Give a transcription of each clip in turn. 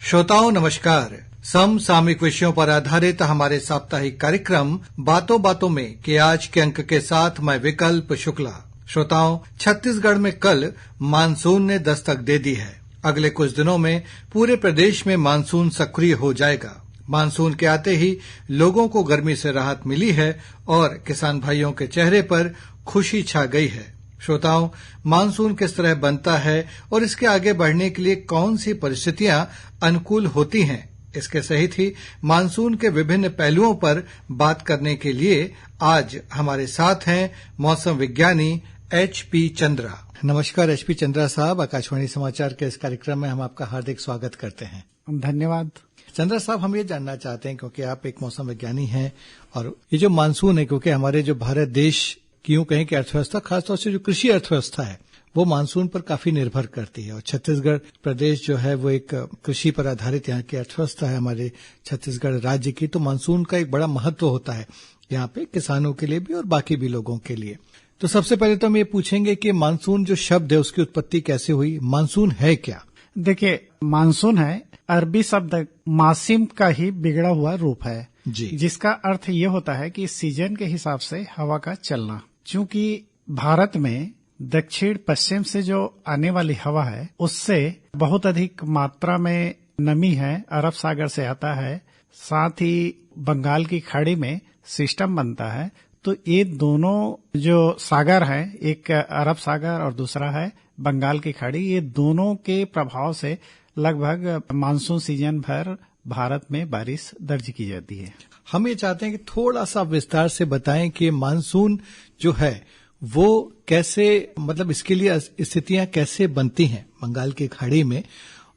श्रोताओं नमस्कार। समसामयिक विषयों पर आधारित हमारे साप्ताहिक कार्यक्रम बातों बातों में के आज के अंक के साथ मैं विकल्प शुक्ला। श्रोताओं, छत्तीसगढ़ में कल मानसून ने दस्तक दे दी है। अगले कुछ दिनों में पूरे प्रदेश में मानसून सक्रिय हो जाएगा। मानसून के आते ही लोगों को गर्मी से राहत मिली है और किसान भाइयों के चेहरे पर खुशी छा गई है। श्रोताओं, मानसून किस तरह बनता है और इसके आगे बढ़ने के लिए कौन सी परिस्थितियां अनुकूल होती हैं, इसके सहित ही मानसून के विभिन्न पहलुओं पर बात करने के लिए आज हमारे साथ हैं मौसम विज्ञानी HP चंद्रा। नमस्कार HP चंद्रा साहब, आकाशवाणी समाचार के इस कार्यक्रम में हम आपका हार्दिक स्वागत करते हैं। धन्यवाद। चंद्रा साहब, हम ये जानना चाहते हैं क्योंकि आप एक मौसम विज्ञानी हैं और ये जो मानसून है, क्योंकि हमारे जो भारत देश की यूं कहें कि अर्थव्यवस्था, खासतौर से जो कृषि अर्थव्यवस्था है, वो मानसून पर काफी निर्भर करती है और छत्तीसगढ़ प्रदेश जो है वो एक कृषि पर आधारित यहाँ की अर्थव्यवस्था है हमारे छत्तीसगढ़ राज्य की। तो मानसून का एक बड़ा महत्व होता है यहाँ पे किसानों के लिए भी और बाकी भी लोगों के लिए। तो सबसे पहले तो हम ये पूछेंगे कि मानसून जो शब्द है उसकी उत्पत्ति कैसे हुई, मानसून है क्या? देखिए, मानसून है अरबी शब्द मासिम का ही बिगड़ा हुआ रूप है जी, जिसका अर्थ ये होता है कि सीजन के हिसाब से हवा का चलना। चूंकि भारत में दक्षिण पश्चिम से जो आने वाली हवा है उससे बहुत अधिक मात्रा में नमी है, अरब सागर से आता है, साथ ही बंगाल की खाड़ी में सिस्टम बनता है। तो ये दोनों जो सागर है, एक अरब सागर और दूसरा है बंगाल की खाड़ी, ये दोनों के प्रभाव से लगभग मानसून सीजन भर भारत में बारिश दर्ज की जाती है। हम ये चाहते हैं कि थोड़ा सा विस्तार से बताएं कि मानसून जो है वो कैसे, मतलब इसके लिए स्थितियां कैसे बनती हैं बंगाल की खाड़ी में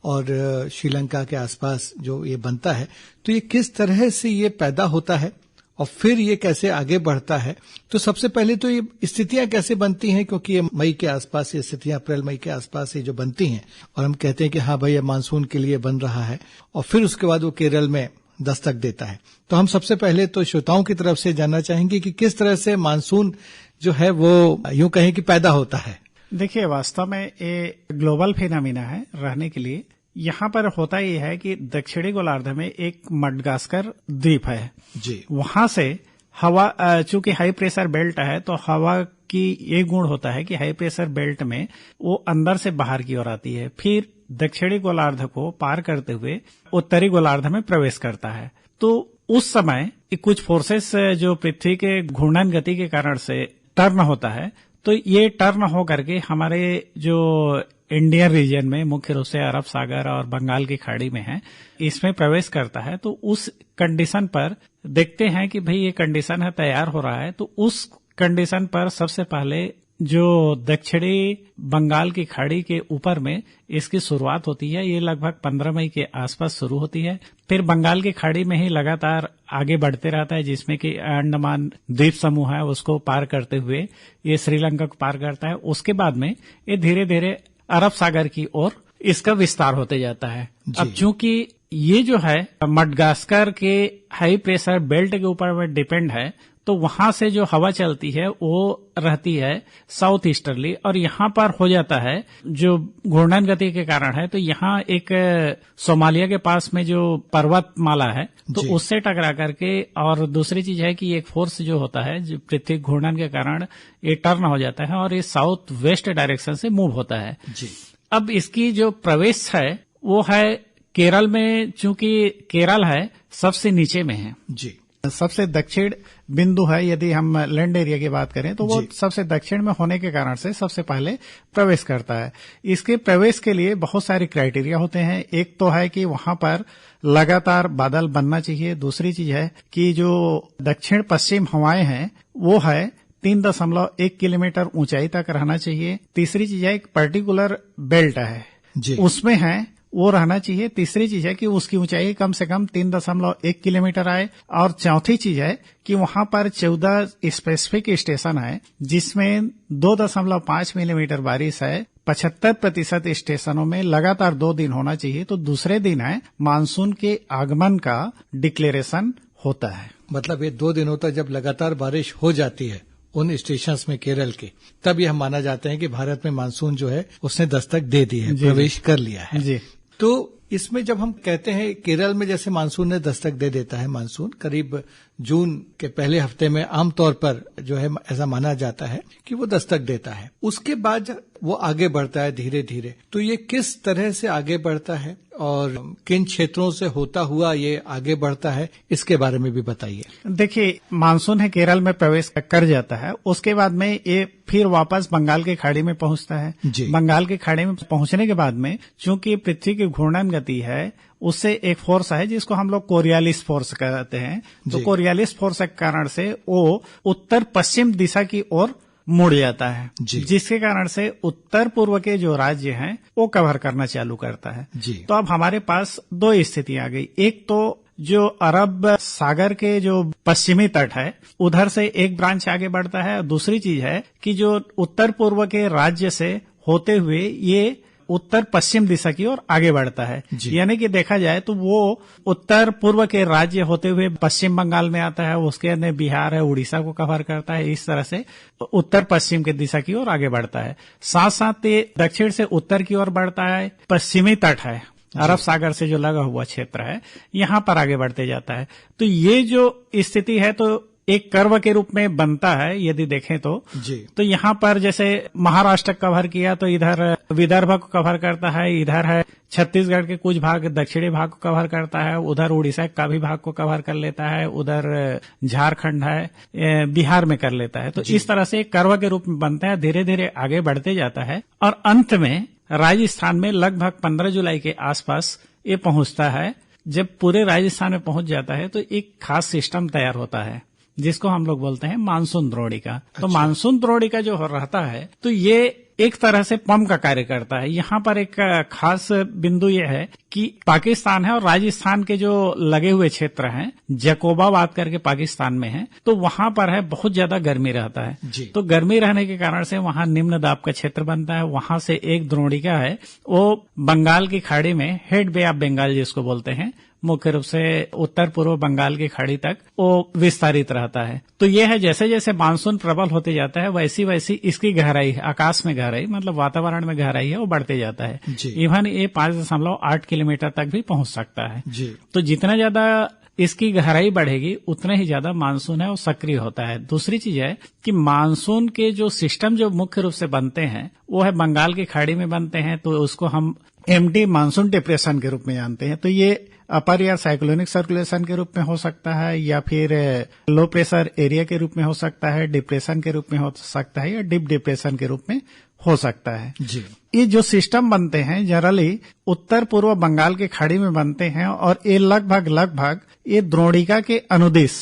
और श्रीलंका के आसपास जो ये बनता है, तो ये किस तरह से ये पैदा होता है और फिर ये कैसे आगे बढ़ता है। तो सबसे पहले तो ये स्थितियां कैसे बनती हैं, क्योंकि ये मई के आसपास ये स्थितियां, अप्रैल मई के आसपास ये जो बनती हैं और हम कहते हैं कि हाँ भाई ये मानसून के लिए बन रहा है, और फिर उसके बाद वो केरल में दस्तक देता है। तो हम सबसे पहले तो श्रोताओं की तरफ से जानना चाहेंगे कि किस तरह से मानसून जो है वो यूं कहें कि पैदा होता है। देखिए, वास्तव में ये ग्लोबल फिनोमिना है रहने के लिए। यहाँ पर होता ये है कि दक्षिणी गोलार्ध में एक मडगास्कर द्वीप है जी, वहां से हवा, चूंकि हाई प्रेशर बेल्ट है तो हवा की ये गुण होता है कि हाई प्रेशर बेल्ट में वो अंदर से बाहर की ओर आती है, फिर दक्षिणी गोलार्ध को पार करते हुए उत्तरी गोलार्ध में प्रवेश करता है। तो उस समय कुछ फोर्सेस जो पृथ्वी के घूर्णन गति के कारण से टर्न होता है, तो ये टर्न हो करके हमारे जो इंडियन रीजन में मुख्य रूप से अरब सागर और बंगाल की खाड़ी में है, इसमें प्रवेश करता है। तो उस कंडीशन पर देखते हैं कि भाई ये कंडीशन है, तैयार हो रहा है। तो उस कंडीशन पर सबसे पहले जो दक्षिणी बंगाल की खाड़ी के ऊपर में इसकी शुरुआत होती है, ये लगभग 15 मई के आसपास शुरू होती है। फिर बंगाल की खाड़ी में ही लगातार आगे बढ़ते रहता है, जिसमें कि अंडमान द्वीप समूह है उसको पार करते हुए ये श्रीलंका को पार करता है। उसके बाद में ये धीरे धीरे अरब सागर की ओर इसका विस्तार होते जाता है। अब चूंकि ये जो है मडगास्कर के हाई प्रेशर बेल्ट के ऊपर में डिपेंड है, तो वहां से जो हवा चलती है वो रहती है साउथ ईस्टर्ली, और यहाँ पर हो जाता है जो घूर्णन गति के कारण है। तो यहाँ एक सोमालिया के पास में जो पर्वतमाला है तो उससे टकरा करके, और दूसरी चीज है कि एक फोर्स जो होता है जो पृथ्वी घूर्णन के कारण ये टर्न हो जाता है और ये साउथ वेस्ट डायरेक्शन से मूव होता है जी। अब इसकी जो प्रवेश है वो है केरल में, चूंकि केरल है सबसे नीचे में है जी, सबसे दक्षिण बिंदु है। यदि हम लैंड एरिया की बात करें तो वो सबसे दक्षिण में होने के कारण से सबसे पहले प्रवेश करता है। इसके प्रवेश के लिए बहुत सारे क्राइटेरिया होते हैं। एक तो है कि वहां पर लगातार बादल बनना चाहिए। दूसरी चीज है कि जो दक्षिण पश्चिम हवाएं हैं वो है 3.1 किलोमीटर ऊंचाई तक रहना चाहिए। तीसरी चीज है एक पर्टिकुलर बेल्ट है उसमें है वो रहना चाहिए। तीसरी चीज है कि उसकी ऊंचाई कम से कम 3.1 किलोमीटर आए। और चौथी चीज है कि वहां पर 14 स्पेसिफिक स्टेशन है जिसमें 2.5 मिलीमीटर बारिश है। 75% स्टेशनों में लगातार 2 दिन होना चाहिए। तो दूसरे दिन है मानसून के आगमन का डिक्लेरेशन होता है। मतलब ये 2 दिनों तक जब लगातार बारिश हो जाती है उन स्टेशंस में केरल के, तब यह माना जाता है कि भारत में मानसून जो है उसने दस्तक दे दी है, प्रवेश कर लिया है जी। तो इसमें जब हम कहते हैं केरल में जैसे मानसून ने दस्तक दे देता है, मानसून करीब जून के पहले हफ्ते में आमतौर पर जो है ऐसा माना जाता है कि वो दस्तक देता है, उसके बाद वो आगे बढ़ता है धीरे धीरे। तो ये किस तरह से आगे बढ़ता है और किन क्षेत्रों से होता हुआ ये आगे बढ़ता है, इसके बारे में भी बताइए। देखिए, मानसून है केरल में प्रवेश कर जाता है, उसके बाद में ये फिर वापस बंगाल की खाड़ी में पहुंचता है। बंगाल की खाड़ी में पहुंचने के बाद में चूंकि पृथ्वी की घूर्णन गति है, उससे एक फोर्स है जिसको हम लोग कोरियालिस फोर्स कहते हैं। तो कोरियालिस फोर्स के कारण से वो उत्तर पश्चिम दिशा की ओर मुड़ जाता है, जिसके कारण से उत्तर पूर्व के जो राज्य हैं वो कवर करना चालू करता है। तो अब हमारे पास दो स्थितियां आ गई। एक तो जो अरब सागर के जो पश्चिमी तट है उधर से एक ब्रांच आगे बढ़ता है, दूसरी चीज है कि जो उत्तर पूर्व के राज्य से होते हुए ये उत्तर पश्चिम दिशा की ओर आगे बढ़ता है। यानी कि देखा जाए तो वो उत्तर पूर्व के राज्य होते हुए पश्चिम बंगाल में आता है, उसके अंदर बिहार है, उड़ीसा को कवर करता है, इस तरह से उत्तर पश्चिम की दिशा की ओर आगे बढ़ता है। साथ साथ ये दक्षिण से उत्तर की ओर बढ़ता है, पश्चिमी तट है अरब सागर से जो लगा हुआ क्षेत्र है यहाँ पर आगे बढ़ते जाता है। तो ये जो स्थिति है तो एक कर्व के रूप में बनता है यदि देखें तो यहाँ पर जैसे महाराष्ट्र कवर किया तो इधर विदर्भ को कवर करता है, इधर है छत्तीसगढ़ के कुछ भाग दक्षिणी भाग को कवर करता है, उधर उड़ीसा का भी भाग को कवर कर लेता है, उधर झारखंड है, बिहार में कर लेता है। तो इस तरह से एक कर्व के रूप में बनता है, धीरे धीरे आगे बढ़ते जाता है और अंत में राजस्थान में लगभग 15 जुलाई के आसपास ये पहुंचता है। जब पूरे राजस्थान में पहुंच जाता है तो एक खास सिस्टम तैयार होता है जिसको हम लोग बोलते हैं मानसून द्रोणिका। तो मानसून द्रोणिका जो रहता है तो ये एक तरह से पंप का कार्य करता है। यहाँ पर एक खास बिंदु ये है कि पाकिस्तान है और राजस्थान के जो लगे हुए क्षेत्र हैं, जकोबाबाद करके पाकिस्तान में है, तो वहां पर है बहुत ज्यादा गर्मी रहता है। तो गर्मी रहने के कारण से वहां निम्न दाब का क्षेत्र बनता है। वहां से एक द्रोणिका है वो बंगाल की खाड़ी में हेड बे ऑफ बंगाल जिसको बोलते हैं, मुख्य रूप से उत्तर पूर्व बंगाल की खाड़ी तक वो विस्तारित रहता है। तो यह है जैसे जैसे मानसून प्रबल होते जाता है वैसी वैसी इसकी गहराई, आकाश में गहराई मतलब वातावरण में गहराई है वो बढ़ते जाता है। इवन ये 5.8 किलोमीटर तक भी पहुंच सकता है। तो जितना ज्यादा इसकी गहराई बढ़ेगी उतना ही ज्यादा मानसून है वो सक्रिय होता है। दूसरी चीज है कि मानसून के जो सिस्टम जो मुख्य रूप से बनते हैं वो है बंगाल की खाड़ी में बनते हैं, तो उसको हम एमडी मानसून डिप्रेशन के रूप में जानते हैं। तो ये अपर या साइक्लोनिक सर्कुलेशन के रूप में हो सकता है या फिर लो प्रेशर एरिया के रूप में हो सकता है, डिप्रेशन के रूप में हो सकता है या डीप डिप्रेशन के रूप में हो सकता है। ये जो सिस्टम बनते हैं जनरली उत्तर पूर्व बंगाल की खाड़ी में बनते हैं और ये लगभग ये द्रोणिका के अनुदिश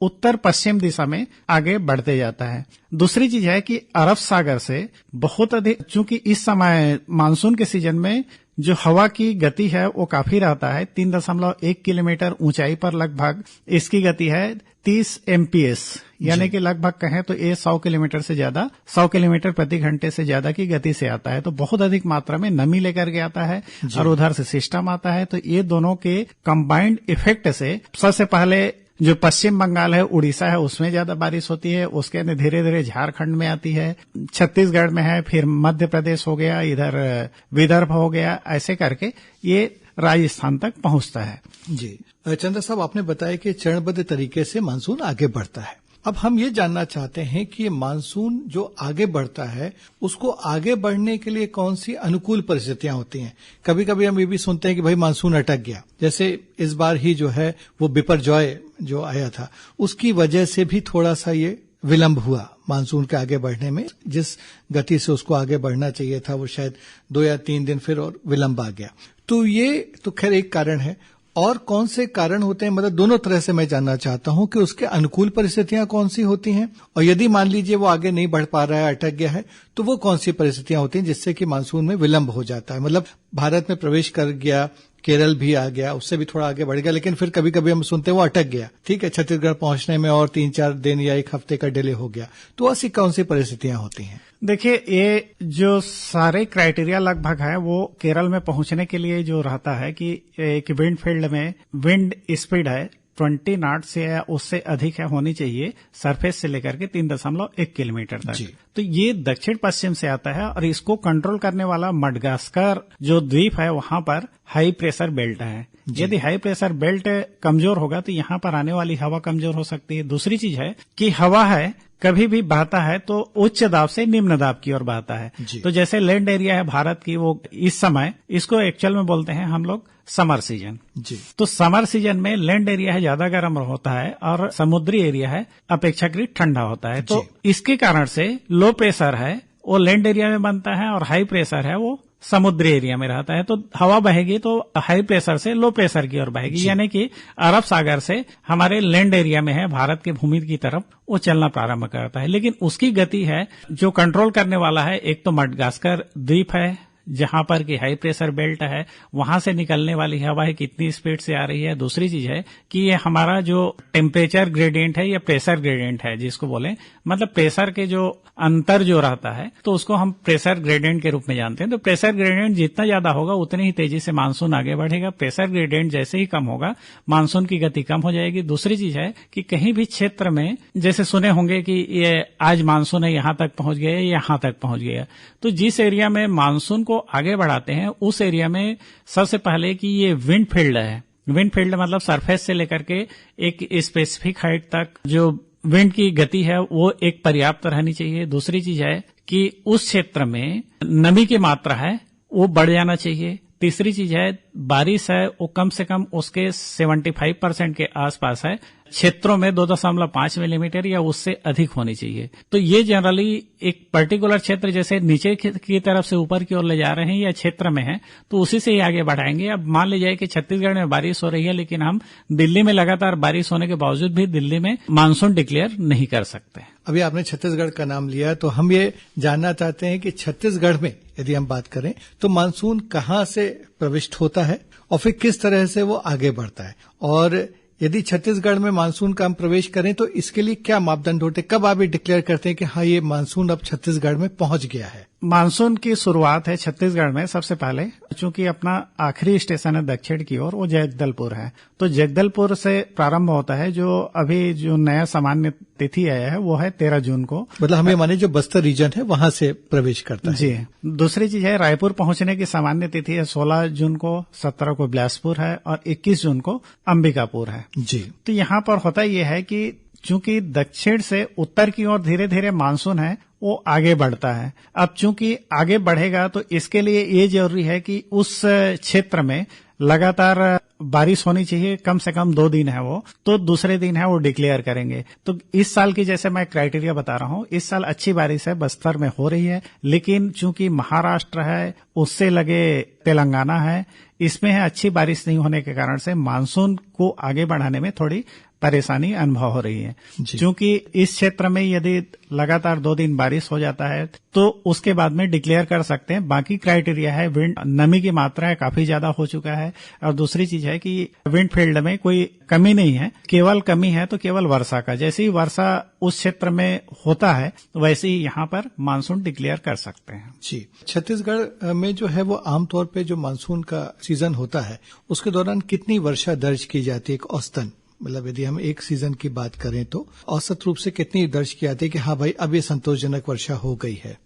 उत्तर पश्चिम दिशा में आगे बढ़ते जाता है। दूसरी चीज है कि अरब सागर से बहुत अधिक, चूंकि इस समय मानसून के सीजन में जो हवा की गति है वो काफी रहता है, 3.1 किलोमीटर ऊंचाई पर लगभग इसकी गति है 30 MPS, यानी कि लगभग कहें तो ये 100 किलोमीटर से ज्यादा, 100 किलोमीटर प्रति घंटे से ज्यादा की गति से आता है। तो बहुत अधिक मात्रा में नमी लेकर के आता है और उधर से सिस्टम आता है। तो ये दोनों के कंबाइंड इफेक्ट से सबसे पहले जो पश्चिम बंगाल है, उड़ीसा है, उसमें ज्यादा बारिश होती है, उसके अंदर धीरे धीरे झारखंड में आती है, छत्तीसगढ़ में है, फिर मध्य प्रदेश हो गया, इधर विदर्भ हो गया, ऐसे करके ये राजस्थान तक पहुंचता है। जी चंद्र साहब, आपने बताया कि चरणबद्ध तरीके से मानसून आगे बढ़ता है। अब हम ये जानना चाहते हैं कि मानसून जो आगे बढ़ता है उसको आगे बढ़ने के लिए कौन सी अनुकूल परिस्थितियां होती हैं। कभी कभी हम ये भी सुनते हैं कि भाई मानसून अटक गया, जैसे इस बार ही जो है वो बिपरजॉय जो आया था उसकी वजह से भी थोड़ा सा ये विलंब हुआ मानसून के आगे बढ़ने में। जिस गति से उसको आगे बढ़ना चाहिए था वो शायद 2 या 3 दिन फिर और विलंब आ गया। तो ये तो खैर एक कारण है, और कौन से कारण होते हैं, मतलब दोनों तरह से मैं जानना चाहता हूं कि उसके अनुकूल परिस्थितियां कौन सी होती हैं, और यदि मान लीजिए वो आगे नहीं बढ़ पा रहा है, अटक गया है, तो वो कौन सी परिस्थितियां होती हैं जिससे कि मानसून में विलंब हो जाता है। मतलब भारत में प्रवेश कर गया, केरल भी आ गया, उससे भी थोड़ा आगे बढ़ गया, लेकिन फिर कभी कभी हम सुनते हैं वो अटक गया, ठीक है, छत्तीसगढ़ पहुंचने में और 3-4 दिन या 1 हफ्ते का डिले हो गया। तो ऐसी कौन सी परिस्थितियां होती हैं? देखिए, ये जो सारे क्राइटेरिया लगभग है वो केरल में पहुंचने के लिए जो रहता है कि एक विंड फील्ड में विंड स्पीड है 20 नॉट से या उससे अधिक है होनी चाहिए सरफेस से लेकर के 3.1 किलोमीटर तक। तो ये दक्षिण पश्चिम से आता है और इसको कंट्रोल करने वाला मडगास्कर जो द्वीप है वहां पर हाई प्रेशर बेल्ट है। यदि हाई प्रेशर बेल्ट कमजोर होगा तो यहाँ पर आने वाली हवा कमजोर हो सकती है। दूसरी चीज है कि हवा है कभी भी बहता है तो उच्च दाब से निम्न दाब की ओर बहता है। तो जैसे लैंड एरिया है भारत की, वो इस समय इसको एक्चुअल में बोलते हैं हम लोग समर सीजन जी। तो समर सीजन में लैंड एरिया है ज्यादा गर्म होता है और समुद्री एरिया है अपेक्षाकृत ठंडा होता है। तो इसके कारण से लो प्रेशर है वो लैंड एरिया में बनता है और हाई प्रेशर है वो समुद्री एरिया में रहता है। तो हवा बहेगी तो हाई प्रेशर से लो प्रेशर की ओर बहेगी, यानी कि अरब सागर से हमारे लैंड एरिया में है भारत के भूमि की तरफ वो चलना प्रारंभ करता है। लेकिन उसकी गति है जो कंट्रोल करने वाला है, एक तो मडगास्कर द्वीप है जहां पर की हाई प्रेशर बेल्ट है, वहां से निकलने वाली हवा है कितनी स्पीड से आ रही है। दूसरी चीज है कि ये हमारा जो टेम्परेचर ग्रेडियंट है या प्रेशर ग्रेडियंट है जिसको बोले, मतलब प्रेशर के जो अंतर जो रहता है तो उसको हम प्रेशर ग्रेडियंट के रूप में जानते हैं। तो प्रेशर ग्रेडियंट जितना ज्यादा होगा उतनी ही तेजी से मानसून आगे बढ़ेगा। प्रेशर ग्रेडियंट जैसे ही कम होगा मानसून की गति कम हो जाएगी। दूसरी चीज है कि कहीं भी क्षेत्र में जैसे सुने होंगे कि ये आज मानसून है यहाँ तक पहुंच गया, यहाँ तक पहुंच गया, तो जिस एरिया में मानसून को आगे बढ़ाते हैं उस एरिया में सबसे पहले कि ये विंड फील्ड है। विंड फील्ड मतलब सरफेस से लेकर के एक स्पेसिफिक हाइट तक जो विंड की गति है वो एक पर्याप्त रहनी चाहिए। दूसरी चीज है कि उस क्षेत्र में नमी की मात्रा है वो बढ़ जाना चाहिए। तीसरी चीज है बारिश है वो कम से कम उसके 75% के आसपास है, क्षेत्रों में 2.5 मिलीमीटर या उससे अधिक होनी चाहिए। तो ये जनरली एक पर्टिकुलर क्षेत्र जैसे नीचे की तरफ से ऊपर की ओर ले जा रहे हैं या क्षेत्र में है तो उसी से ही आगे बढ़ाएंगे। अब मान लीजिए कि छत्तीसगढ़ में बारिश हो रही है लेकिन हम दिल्ली में लगातार बारिश होने के बावजूद भी दिल्ली में मानसून डिक्लेयर नहीं कर सकते। अभी आपने छत्तीसगढ़ का नाम लिया तो हम ये जानना चाहते हैं कि छत्तीसगढ़ में यदि हम बात करें तो मानसून कहाँ से प्रविष्ट होता है और फिर किस तरह से वो आगे बढ़ता है, और यदि छत्तीसगढ़ में मानसून का हम प्रवेश करें तो इसके लिए क्या मापदंड होते हैं, कब आप ये डिक्लेयर करते हैं कि हाँ ये मानसून अब छत्तीसगढ़ में पहुंच गया है? मानसून की शुरुआत है छत्तीसगढ़ में सबसे पहले, चूंकि अपना आखिरी स्टेशन है दक्षिण की ओर वो जगदलपुर है, तो जगदलपुर से प्रारंभ होता है। जो अभी जो नया सामान्य तिथि आया है वो है 13 जून को, मतलब हमें माने जो बस्तर रीजन है वहां से प्रवेश करता है जी। दूसरी चीज है रायपुर पहुंचने की सामान्य तिथि है 16 जून को, 17 को बिलासपुर है और 21 जून को अंबिकापुर है जी। तो यहाँ पर होता यह है कि चूंकि दक्षिण से उत्तर की ओर धीरे धीरे मानसून है वो आगे बढ़ता है। अब चूंकि आगे बढ़ेगा तो इसके लिए ये जरूरी है कि उस क्षेत्र में लगातार बारिश होनी चाहिए, कम से कम 2 दिन है वो, तो दूसरे दिन है वो डिक्लेयर करेंगे। तो इस साल की जैसे मैं क्राइटेरिया बता रहा हूँ, इस साल अच्छी बारिश है बस्तर में हो रही है, लेकिन चूंकि महाराष्ट्र है उससे लगे तेलंगाना है, इसमें है अच्छी बारिश नहीं होने के कारण से मानसून को आगे बढ़ाने में थोड़ी परेशानी अनुभव हो रही है। क्योंकि इस क्षेत्र में यदि लगातार 2 दिन बारिश हो जाता है तो उसके बाद में डिक्लेयर कर सकते हैं। बाकी क्राइटेरिया है विंड, नमी की मात्रा है काफी ज्यादा हो चुका है, और दूसरी चीज है कि विंड फील्ड में कोई कमी नहीं है, केवल कमी है तो केवल वर्षा का। जैसे ही वर्षा उस क्षेत्र में होता है वैसे ही यहाँ पर मानसून डिक्लेयर कर सकते हैं जी। छत्तीसगढ़ में जो है वो आमतौर पे जो मानसून का सीजन होता है उसके दौरान कितनी वर्षा दर्ज की जाती है, एक औसतन, मतलब यदि हम एक सीजन की बात करें तो औसत रूप से कितनी दर्ज की जाती है कि हाँ भाई अब ये संतोषजनक वर्षा हो गई है?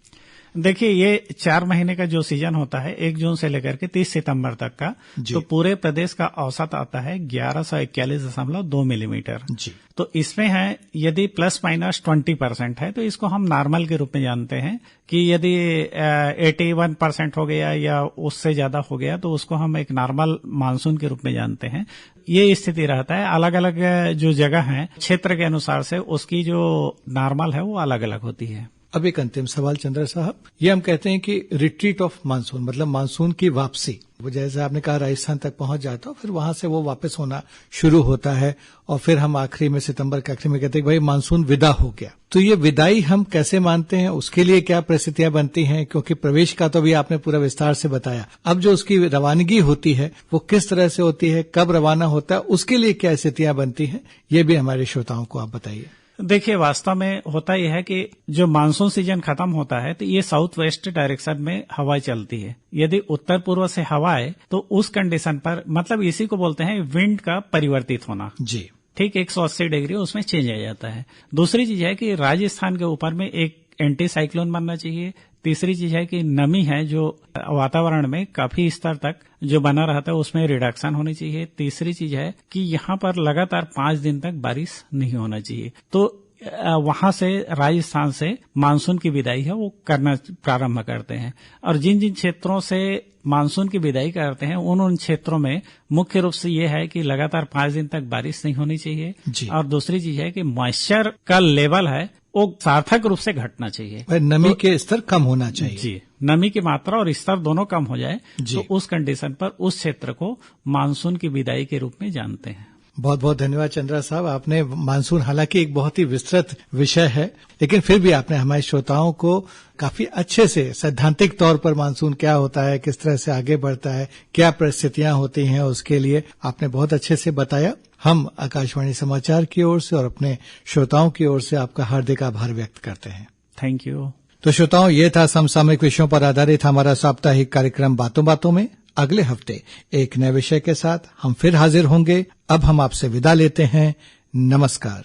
देखिए ये 4 महीने का जो सीजन होता है 1 जून से लेकर के 30 सितंबर तक का, तो पूरे प्रदेश का औसत आता है 1141.2 मिलीमीटर जी। तो इसमें है यदि ±20% है तो इसको हम नॉर्मल के रूप में जानते हैं कि यदि 81% हो गया या उससे ज्यादा हो गया तो उसको हम एक नॉर्मल मानसून के रूप में जानते हैं। ये स्थिति रहता है, अलग अलग जो जगह है क्षेत्र के अनुसार से उसकी जो नॉर्मल है वो अलग अलग होती है। अब एक अंतिम सवाल चंद्र साहब, ये हम कहते हैं कि रिट्रीट ऑफ मानसून मतलब मानसून की वापसी, वो जैसे आपने कहा राजस्थान तक पहुंच जाता है फिर वहां से वो वापस होना शुरू होता है और फिर हम आखिरी में सितंबर के आखिरी में कहते हैं भाई मानसून विदा हो गया। तो ये विदाई हम कैसे मानते हैं, उसके लिए क्या परिस्थितियां बनती हैं? क्योंकि प्रवेश का तो भी आपने पूरा विस्तार से बताया, अब जो उसकी रवानगी होती है वो किस तरह से होती है, कब रवाना होता है, उसके लिए क्या स्थितियां बनती हैं, ये भी हमारे श्रोताओं को आप बताइए। देखिए वास्तव में होता यह है कि जो मानसून सीजन खत्म होता है तो ये साउथ वेस्ट डायरेक्शन में हवाएं चलती है। यदि उत्तर पूर्व से हवा है तो उस कंडीशन पर, मतलब इसी को बोलते हैं विंड का परिवर्तित होना जी। ठीक 180 डिग्री उसमें चेंज आ जाता है। दूसरी चीज है कि राजस्थान के ऊपर में एक एंटी साइक्लोन बनना चाहिए। तीसरी चीज है कि नमी है जो वातावरण में काफी स्तर तक जो बना रहता है उसमें रिडक्शन होनी चाहिए। तीसरी चीज है कि यहाँ पर लगातार 5 दिन तक बारिश नहीं होना चाहिए। तो वहां से राजस्थान से मानसून की विदाई है वो करना प्रारंभ करते हैं। और जिन जिन क्षेत्रों से मानसून की विदाई करते हैं उन क्षेत्रों में मुख्य रूप से ये है कि लगातार 5 दिन तक बारिश नहीं होनी चाहिए। और दूसरी चीज है कि मॉइस्चर का लेवल है वो सार्थक रूप से घटना चाहिए, नमी के स्तर कम होना चाहिए। जी, नमी की मात्रा और स्तर दोनों कम हो जाए तो उस कंडीशन पर उस क्षेत्र को मानसून की विदाई के रूप में जानते हैं। बहुत बहुत धन्यवाद चंद्रा साहब। आपने मानसून, हालांकि एक बहुत ही विस्तृत विषय है, लेकिन फिर भी आपने हमारे श्रोताओं को काफी अच्छे से सैद्धांतिक तौर पर मानसून क्या होता है, किस तरह से आगे बढ़ता है, क्या परिस्थितियां होती हैं, उसके लिए आपने बहुत अच्छे से बताया। हम आकाशवाणी समाचार की ओर से और अपने श्रोताओं की ओर से आपका हार्दिक आभार व्यक्त करते हैं। Thank you. तो श्रोताओं, ये था समसामयिक विषयों पर आधारित हमारा साप्ताहिक कार्यक्रम बातों बातों में। अगले हफ्ते एक नए विषय के साथ हम फिर हाजिर होंगे। अब हम आपसे विदा लेते हैं। नमस्कार।